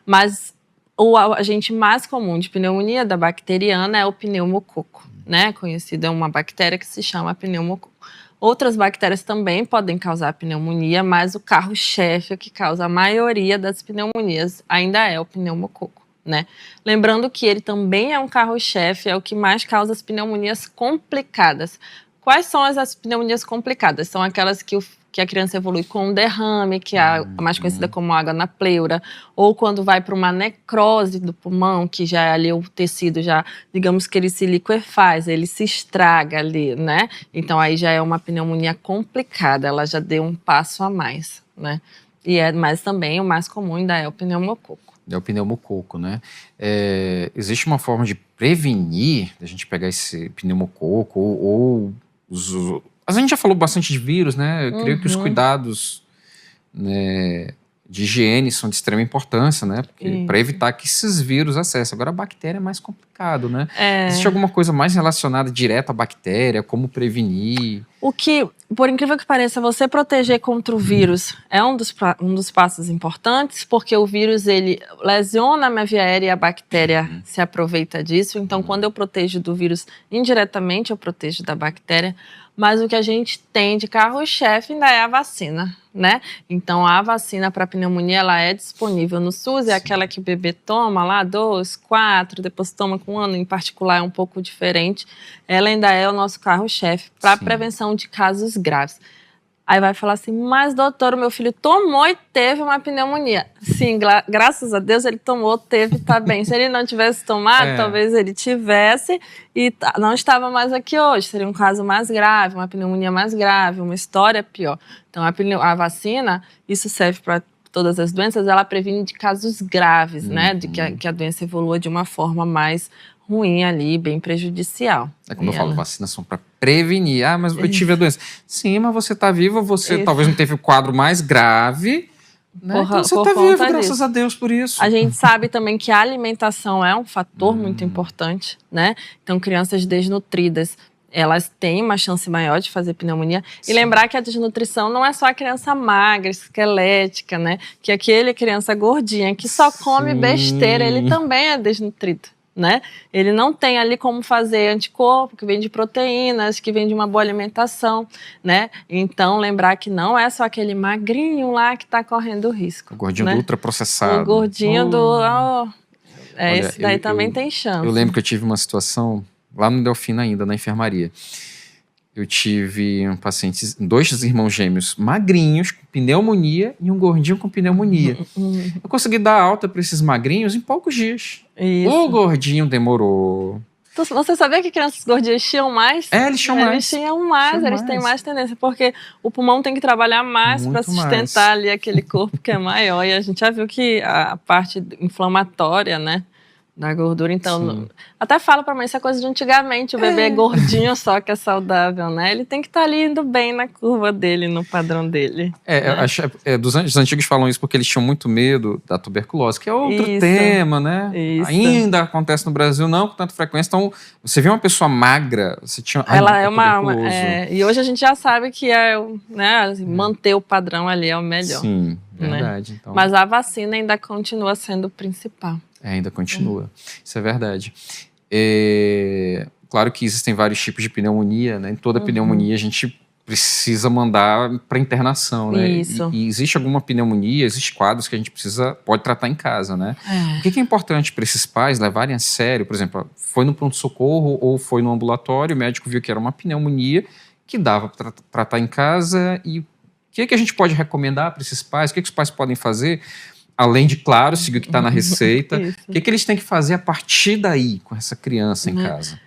mas o agente mais comum de pneumonia da bacteriana é o pneumococo, né? Conhecido é uma bactéria que se chama pneumococo. Outras bactérias também podem causar pneumonia, mas o carro-chefe, o que causa a maioria das pneumonias, ainda é o pneumococo, né? Lembrando que ele também é um carro-chefe, é o que mais causa as pneumonias complicadas. Quais são as pneumonias complicadas? São aquelas que a criança evolui com um derrame, que é a mais conhecida como água na pleura, ou quando vai para uma necrose do pulmão, que já é ali o tecido, já, digamos que ele se liquefaz, ele se estraga ali, né? Então aí já é uma pneumonia complicada, ela já deu um passo a mais, né? Mas também o mais comum ainda é o pneumococo. É o pneumococo, né? Existe uma forma de prevenir, a gente pegar esse pneumococo ou a gente já falou bastante de vírus, né? Eu creio que os cuidados, né, de higiene são de extrema importância, né? Para evitar que esses vírus acessem. Agora, a bactéria é mais complicado, né? Existe alguma coisa mais relacionada direto à bactéria? Como prevenir? O que, por incrível que pareça, você proteger contra o vírus é um dos passos importantes, porque o vírus, ele lesiona a minha via aérea e a bactéria se aproveita disso. Então, quando eu protejo do vírus indiretamente, eu protejo da bactéria. Mas o que a gente tem de carro-chefe ainda é a vacina, né? Então, a vacina para pneumonia, ela é disponível no SUS, é aquela que o bebê toma lá, 2, 4, depois toma com 1 ano, em particular é um pouco diferente. Ela ainda é o nosso carro-chefe para prevenção de casos graves. Aí vai falar assim, mas doutor, o meu filho tomou e teve uma pneumonia. Sim, graças a Deus ele tomou, teve, tá bem. Se ele não tivesse tomado, talvez ele tivesse e não estava mais aqui hoje. Seria um caso mais grave, uma pneumonia mais grave, uma história pior. Então a vacina, isso serve para todas as doenças, ela previne de casos graves, né? De que a doença evolua de uma forma mais ruim ali, bem prejudicial. Quando eu falo vacinas são para prevenir. Ah, mas eu tive a doença. Sim, mas você está viva, você talvez não teve o quadro mais grave, né? Então você está vivo, graças a Deus por isso. A gente sabe também que a alimentação é um fator muito importante, né? Então, crianças desnutridas, elas têm uma chance maior de fazer pneumonia. E lembrar que a desnutrição não é só a criança magra, esquelética, né? Que aquele criança gordinha que só come besteira, ele também é desnutrido, né? Ele não tem ali como fazer anticorpo, que vem de proteínas, que vem de uma boa alimentação, né? Então, lembrar que não é só aquele magrinho lá que está correndo risco. O gordinho, né, do ultraprocessado. O gordinho esse daí também tem chance. Eu lembro que eu tive uma situação lá no Delfino ainda, na enfermaria. Eu tive um paciente, 2 irmãos gêmeos magrinhos, com pneumonia, e um gordinho com pneumonia. Eu consegui dar alta para esses magrinhos em poucos dias. Isso. O gordinho demorou. Você sabia que crianças gordinhas chiam mais? Eles chiam mais. Eles chiam mais, eles têm mais tendência, porque o pulmão tem que trabalhar mais para sustentar ali aquele corpo que é maior. E a gente já viu que a parte inflamatória, né, da gordura, então, até falo pra mãe, isso é coisa de antigamente, o bebê é gordinho só que é saudável, né? Ele tem que estar ali indo bem na curva dele, no padrão dele. Os antigos falam isso porque eles tinham muito medo da tuberculose, que é outro tema, né? Isso. Ainda acontece no Brasil, não com tanta frequência. Então, você vê uma pessoa magra, você tinha... Ela é e hoje a gente já sabe que manter o padrão ali é o melhor. Sim, verdade. Né? Então... Mas a vacina ainda continua sendo o principal. Ainda continua, isso é verdade. Claro que existem vários tipos de pneumonia, né? Em toda pneumonia a gente precisa mandar para internação, né? Isso. E existe alguma pneumonia, existem quadros que a gente pode tratar em casa, né? O que é importante para esses pais levarem a sério? Por exemplo, foi no pronto-socorro ou foi no ambulatório, o médico viu que era uma pneumonia que dava para tratar em casa, e o que a gente pode recomendar para esses pais? O que os pais podem fazer? Além de, claro, seguir o que está na receita, o que eles têm que fazer a partir daí com essa criança em casa?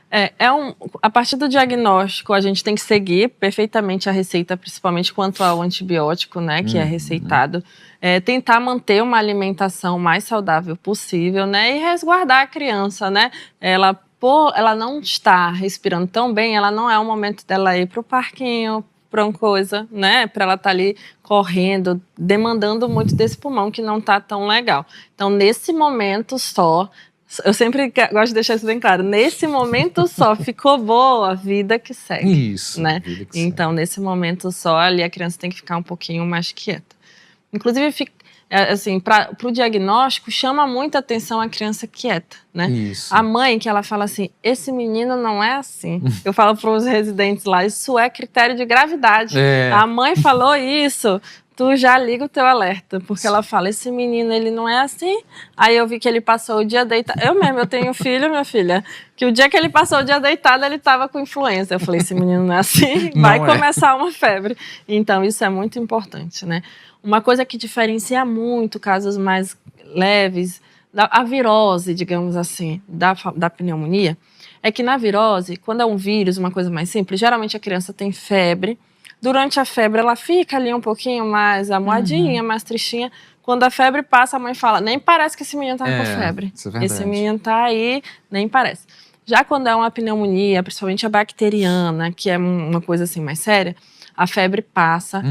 A partir do diagnóstico, a gente tem que seguir perfeitamente a receita, principalmente quanto ao antibiótico, né, que é receitado. Tentar manter uma alimentação mais saudável possível, né, e resguardar a criança, né. Ela não está respirando tão bem, ela não é o momento dela ir para o parquinho, para uma coisa, né, para ela estar ali correndo, demandando muito desse pulmão que não está tão legal. Então, nesse momento só Eu sempre gosto de deixar isso bem claro. Nesse momento só, ficou boa, a vida que segue. Isso, né? vida que Então, nesse momento só, ali a criança tem que ficar um pouquinho mais quieta. Inclusive, assim, para o diagnóstico, chama muita atenção a criança quieta, né? Isso. A mãe que ela fala assim, esse menino não é assim. Eu falo para os residentes lá, isso é critério de gravidade. A mãe falou isso, tu já liga o teu alerta, porque ela fala, esse menino, ele não é assim. Aí eu vi que ele passou o dia deitado. Eu tenho filho, minha filha, que o dia que ele passou o dia deitado, ele estava com influenza. Eu falei, esse menino não é assim, vai começar uma febre. Então, isso é muito importante, né? Uma coisa que diferencia muito casos mais leves, a virose, digamos assim, da pneumonia, é que na virose, quando é um vírus, uma coisa mais simples, geralmente a criança tem febre. Durante a febre, ela fica ali um pouquinho mais amuadinha, mais tristinha. Quando a febre passa, a mãe fala, nem parece que esse menino tá com febre. Isso é verdade. Esse menino tá aí, nem parece. Já quando é uma pneumonia, principalmente a bacteriana, que é uma coisa assim mais séria, a febre passa,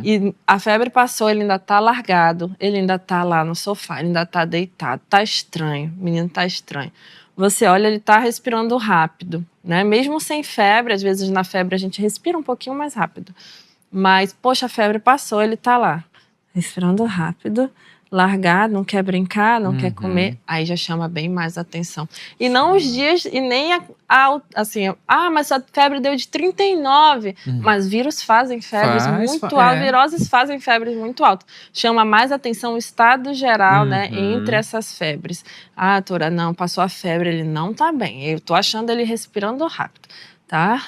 e a febre passou, ele ainda tá largado, ele ainda tá lá no sofá, ele ainda tá deitado, tá estranho, o menino tá estranho. Você olha, ele tá respirando rápido, né? Mesmo sem febre, às vezes na febre a gente respira um pouquinho mais rápido. Mas, poxa, a febre passou, ele tá lá, respirando rápido, largado, não quer brincar, não quer comer, aí já chama bem mais atenção. E não os dias, e nem assim, mas a febre deu de 39, mas vírus fazem febres muito altas, viroses fazem febres muito altas. Chama mais atenção o estado geral, né, entre essas febres. Tora, não, passou a febre, ele não tá bem, eu tô achando ele respirando rápido, tá?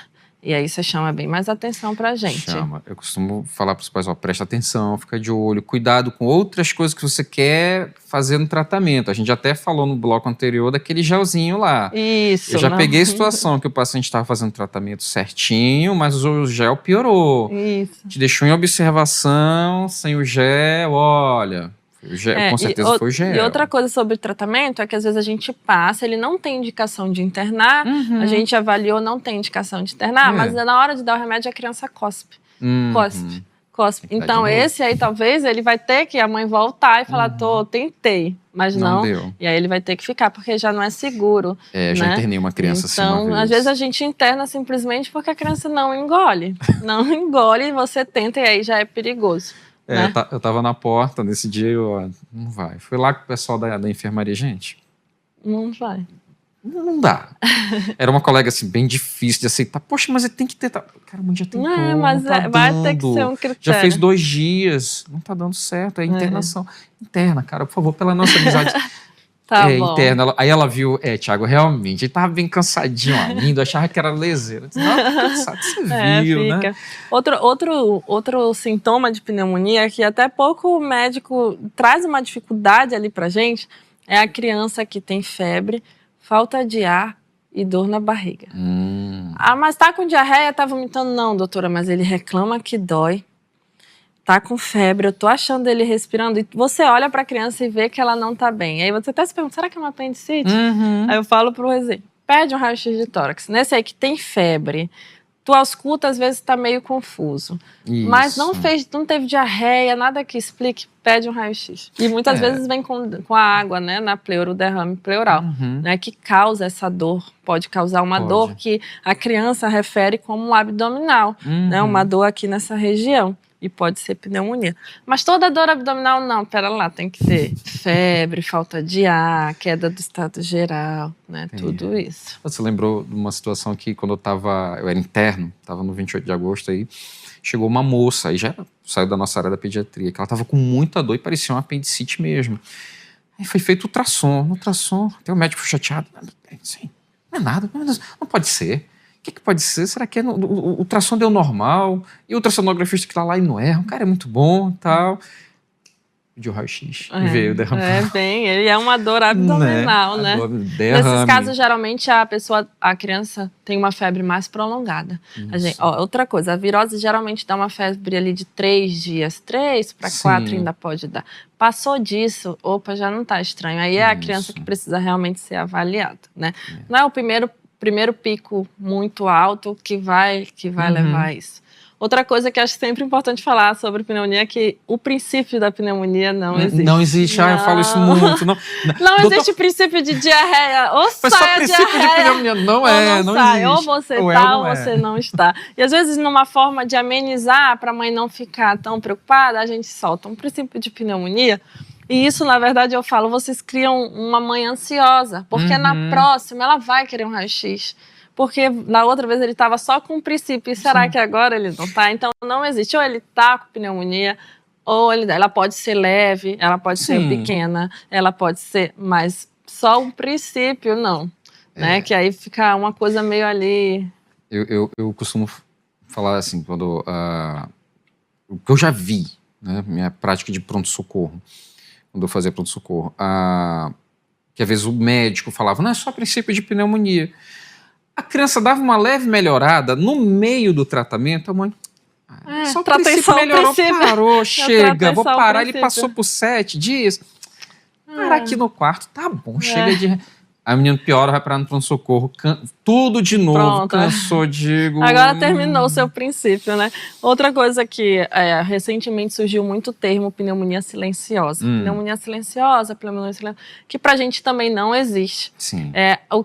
E aí você chama bem mais atenção pra gente. Chama. Eu costumo falar para os pais, presta atenção, fica de olho, cuidado com outras coisas que você quer fazer no tratamento. A gente até falou no bloco anterior daquele gelzinho lá. Isso. Eu já peguei situação que o paciente estava fazendo tratamento certinho, mas o gel piorou. Isso. Te deixou em observação, sem o gel, olha... com certeza foi o gel. E outra coisa sobre o tratamento é que às vezes a gente passa, ele não tem indicação de internar, a gente avaliou, não tem indicação de internar, mas na hora de dar o remédio a criança cospe. Cospe. Então esse aí talvez ele vai ter que a mãe voltar e falar, tentei, mas não deu. E aí ele vai ter que ficar, porque já não é seguro. Já internei uma criança assim uma vez. Então, às vezes a gente interna simplesmente porque a criança não engole. Não engole, você tenta e aí já é perigoso. Né? Eu tava na porta nesse dia, não vai. Fui lá com o pessoal da enfermaria, gente. Não vai. Não dá. Era uma colega assim, bem difícil de aceitar. Poxa, mas ele tem que tentar. Cara, um dia tentou, mas não tá vai dando. ter que ser um critério. Já fez 2 dias, não tá dando certo, é internação. Interna, cara, por favor, pela nossa amizade. Tá bom. Interna. Aí ela viu, Thiago, realmente, ele tava bem cansadinho ainda, achava que era leseira. Não, tá cansado, você viu, fica. né? Outro sintoma de pneumonia que até pouco o médico traz uma dificuldade ali pra gente é a criança que tem febre, falta de ar e dor na barriga. Mas tá com diarreia, tá vomitando? Não, doutora, mas ele reclama que dói. Tá com febre, eu tô achando ele respirando. E você olha pra criança e vê que ela não tá bem. Aí você até se pergunta, será que é uma apendicite? Aí eu falo pro residente, pede um raio-x de tórax. Nesse aí que tem febre, tu ausculta, às vezes tá meio confuso. Isso. Mas não teve diarreia, nada que explique, pede um raio-x. E muitas vezes vem com a água, né, na pleura, o derrame pleural, né, que causa essa dor. Pode causar uma dor que a criança refere como abdominal, né, uma dor aqui nessa região. E pode ser pneumonia. Mas toda dor abdominal, não, pera lá, tem que ter febre, falta de ar, queda do estado geral, né, tudo isso. Você lembrou de uma situação que quando eu era interno, estava no 28 de agosto aí, chegou uma moça, aí já saiu da nossa área da pediatria, que ela estava com muita dor e parecia uma apendicite mesmo. Aí foi feito ultrassom, até o médico foi chateado, assim, não é nada, não pode ser. O que pode ser? Será que o ultrassom deu normal? E o ultrassonografista que tá lá e não erra? O cara é muito bom e tal. Pediu raio-x e veio derramar. Ele é uma dor abdominal, né? Nesses casos, geralmente, a criança tem uma febre mais prolongada. Outra coisa, a virose geralmente dá uma febre ali de 3 dias. 3 para 4 ainda pode dar. Passou disso, já não tá estranho. Aí é a criança que precisa realmente ser avaliada, né? Não é o primeiro pico muito alto que vai levar a isso. Outra coisa que acho sempre importante falar sobre pneumonia é que o princípio da pneumonia não existe. Não existe, eu falo isso muito. Não existe princípio de diarreia. Ou Mas sai só a princípio diarreia, de pneumonia não sai. existe. Ou você ou tá ou não você não está. E às vezes, numa forma de amenizar, para a mãe não ficar tão preocupada, a gente solta um princípio de pneumonia. E isso, na verdade, eu falo, vocês criam uma mãe ansiosa, porque na próxima ela vai querer um raio-x. Porque na outra vez ele estava só com o princípio, e será que agora ele não está? Então não existe, ou ele está com pneumonia, ou ela pode ser leve, ela pode ser pequena, ela pode ser, mas só um princípio não, né? Que aí fica uma coisa meio ali... Eu costumo falar assim, quando o que eu já vi, né, minha prática de pronto-socorro, quando eu fazia pronto-socorro, que às vezes o médico falava, não, é só princípio de pneumonia. A criança dava uma leve melhorada, no meio do tratamento, a mãe... só o princípio melhorou, parou, chega, vou parar. Ele passou por 7 dias. Para aqui no quarto, tá bom, chega de... Aí o menino piora, vai parar no pronto-socorro, tudo de novo, pronto, cansou, digo... Agora terminou o seu princípio, né? Outra coisa que recentemente surgiu muito o termo pneumonia silenciosa. Pneumonia silenciosa, que pra gente também não existe. Sim.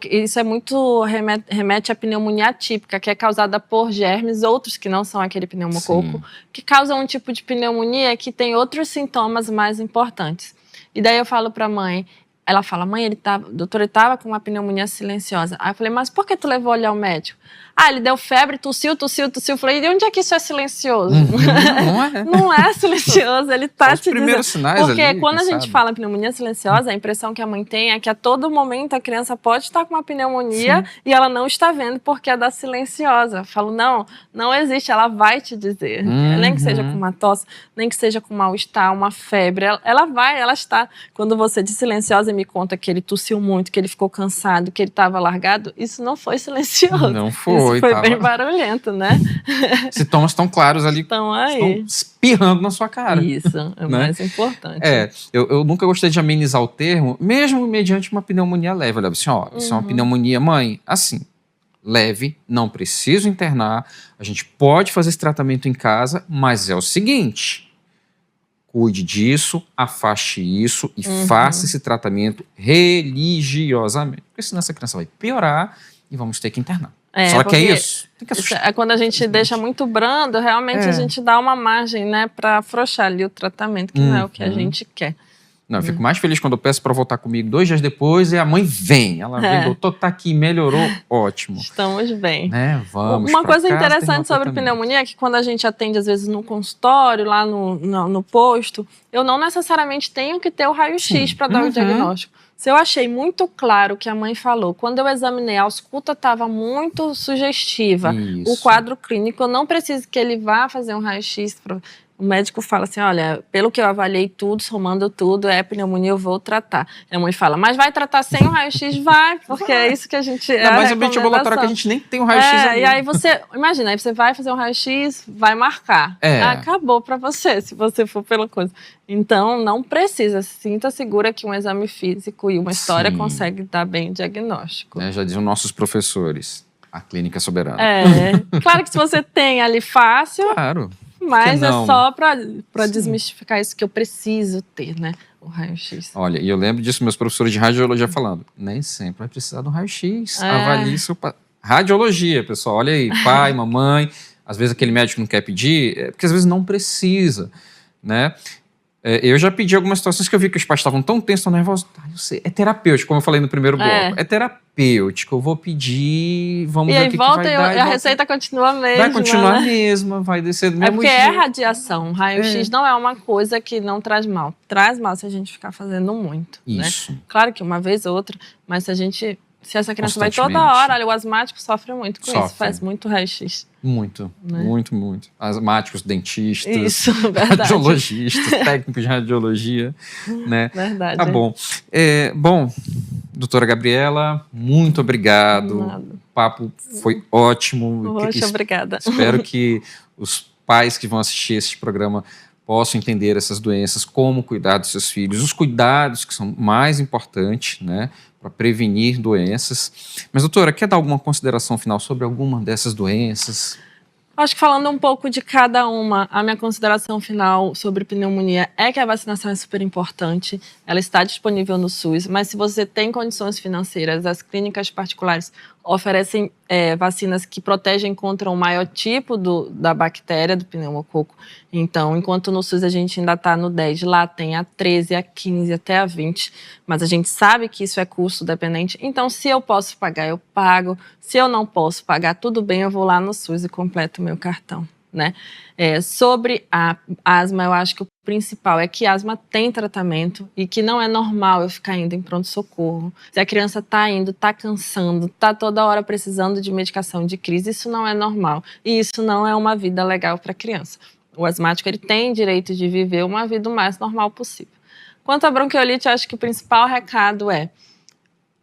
Isso é muito... remete à pneumonia atípica, que é causada por germes, outros que não são aquele pneumococo, que causam um tipo de pneumonia que tem outros sintomas mais importantes. E daí eu falo pra mãe... Ela fala, mãe, doutor, ele estava com uma pneumonia silenciosa. Aí eu falei, mas por que tu levou ele ao médico? Ele deu febre, tossiu. Eu falei, e onde é que isso é silencioso? Não é. Não é silencioso, ele tá te dizendo. Os primeiros sinais porque ali, quando a gente fala pneumonia silenciosa, a impressão que a mãe tem é que a todo momento a criança pode estar com uma pneumonia e ela não está vendo porque é da silenciosa. Eu falo, não existe, ela vai te dizer. Nem que seja com uma tosse, nem que seja com mal-estar, uma febre. Ela está. Quando você diz silenciosa e me conta que ele tossiu muito, que ele ficou cansado, que ele estava largado, isso não foi silencioso. Não foi. Isso foi bem barulhento, né? Sintomas estão claros ali. Estão aí. Estão espirrando na sua cara. Isso, é o mais importante. Eu nunca gostei de amenizar o termo, mesmo mediante uma pneumonia leve. Olha, assim, isso é uma pneumonia, mãe, assim, leve, não preciso internar, a gente pode fazer esse tratamento em casa, mas é o seguinte... Cuide disso, afaste isso e faça esse tratamento religiosamente. Porque senão essa criança vai piorar e vamos ter que internar. Se ela quer isso, tem que assustar. Quando a gente deixa muito brando, realmente a gente dá uma margem, né, para afrouxar ali o tratamento, que não é o que a gente quer. Não, eu fico mais feliz quando eu peço para voltar comigo 2 dias depois e a mãe vem. Ela vem, doutor, tá aqui, melhorou, ótimo. Estamos bem. Né? Vamos Uma coisa interessante sobre pneumonia é que quando a gente atende, às vezes, no consultório, lá no posto, eu não necessariamente tenho que ter o raio-x para dar o diagnóstico. Se eu achei muito claro o que a mãe falou, quando eu examinei, a ausculta estava muito sugestiva, o quadro clínico, eu não preciso que ele vá fazer um raio-x. O médico fala assim, olha, pelo que eu avaliei tudo, somando tudo, é pneumonia, eu vou tratar. E a mãe fala, mas vai tratar sem o raio-x? Vai, porque é isso que a gente... Mas ambiente ambulatório que a gente nem tem o raio-x ali. E aí você, imagina, aí você vai fazer um raio-x, vai marcar. Acabou pra você, se você for pela coisa. Então, não precisa, sinta segura que um exame físico e uma história consegue dar bem o diagnóstico. Já diziam nossos professores, a clínica soberana. Claro que se você tem ali fácil... Claro. Mas é só para desmistificar isso que eu preciso ter, né? O raio-x. Olha, e eu lembro disso, meus professores de radiologia falando, nem sempre vai precisar do raio-x. Avalie isso. Radiologia, pessoal, olha aí, pai, mamãe, às vezes aquele médico não quer pedir, porque às vezes não precisa, né? Eu já pedi algumas situações que eu vi que os pais estavam tão tensos, tão nervosos. Eu sei, é terapêutico, como eu falei no primeiro bloco. É terapêutico, eu vou pedir, vamos ver o que vai dar. E a receita continua a mesma. Vai continuar a mesma, vai descer do mesmo jeito. É porque jeito. radiação. Raio-X não é uma coisa que não traz mal. Traz mal se a gente ficar fazendo muito. Isso. Né? Claro que uma vez ou outra, mas se essa criança vai toda hora, olha, o asmático sofre muito com isso, faz muito raio-x. Muito, né? muito. Asmáticos, dentistas, isso, verdade. radiologistas, técnicos de radiologia, né? Verdade. Tá bom. Bom, doutora Gabriela, muito obrigado. O papo foi ótimo. Poxa, obrigada. Espero que os pais que vão assistir esse programa possam entender essas doenças, como cuidar dos seus filhos, os cuidados que são mais importantes, né, para prevenir doenças. Mas, doutora, quer dar alguma consideração final sobre alguma dessas doenças? Acho que falando um pouco de cada uma, a minha consideração final sobre pneumonia é que a vacinação é super importante, ela está disponível no SUS, mas se você tem condições financeiras, as clínicas particulares oferecem vacinas que protegem contra o maior tipo da bactéria, do pneumococo. Então, enquanto no SUS a gente ainda está no 10, lá tem a 13, a 15, até a 20, mas a gente sabe que isso é custo dependente, então se eu posso pagar, eu pago, se eu não posso pagar, tudo bem, eu vou lá no SUS e completo o meu cartão, né? Sobre a asma, eu acho que o principal é que asma tem tratamento e que não é normal eu ficar indo em pronto-socorro. Se a criança está indo, está cansando, está toda hora precisando de medicação de crise, isso não é normal. E isso não é uma vida legal para a criança. O asmático ele tem direito de viver uma vida o mais normal possível. Quanto à bronquiolite, eu acho que o principal recado é: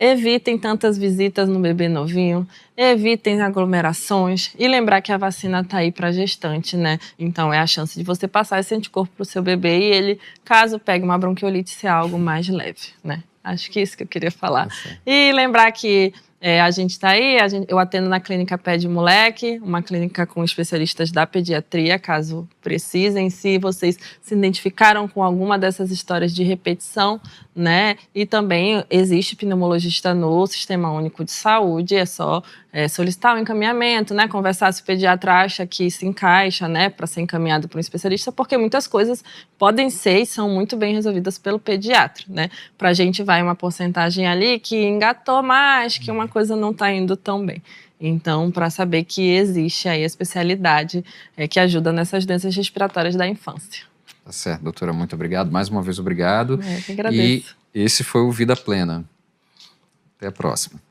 evitem tantas visitas no bebê novinho, evitem aglomerações e lembrar que a vacina está aí para gestante, né? Então é a chance de você passar esse anticorpo para o seu bebê e ele, caso pegue uma bronquiolite, ser algo mais leve, né? Acho que é isso que eu queria falar. E lembrar que a gente está aí, eu atendo na clínica Pé de Moleque, uma clínica com especialistas da pediatria, caso precisem, se vocês se identificaram com alguma dessas histórias de repetição, né? E também existe pneumologista no Sistema Único de Saúde, é só solicitar um encaminhamento, né? Conversar se o pediatra acha que se encaixa, né? Para ser encaminhado para um especialista, porque muitas coisas podem ser e são muito bem resolvidas pelo pediatra, né? Para a gente vai uma porcentagem ali que engatou mais, que uma coisa não está indo tão bem. Então, para saber que existe aí a especialidade que ajuda nessas doenças respiratórias da infância. Tá certo, doutora, muito obrigado. Mais uma vez, obrigado. Eu que agradeço. E esse foi o Vida Plena. Até a próxima.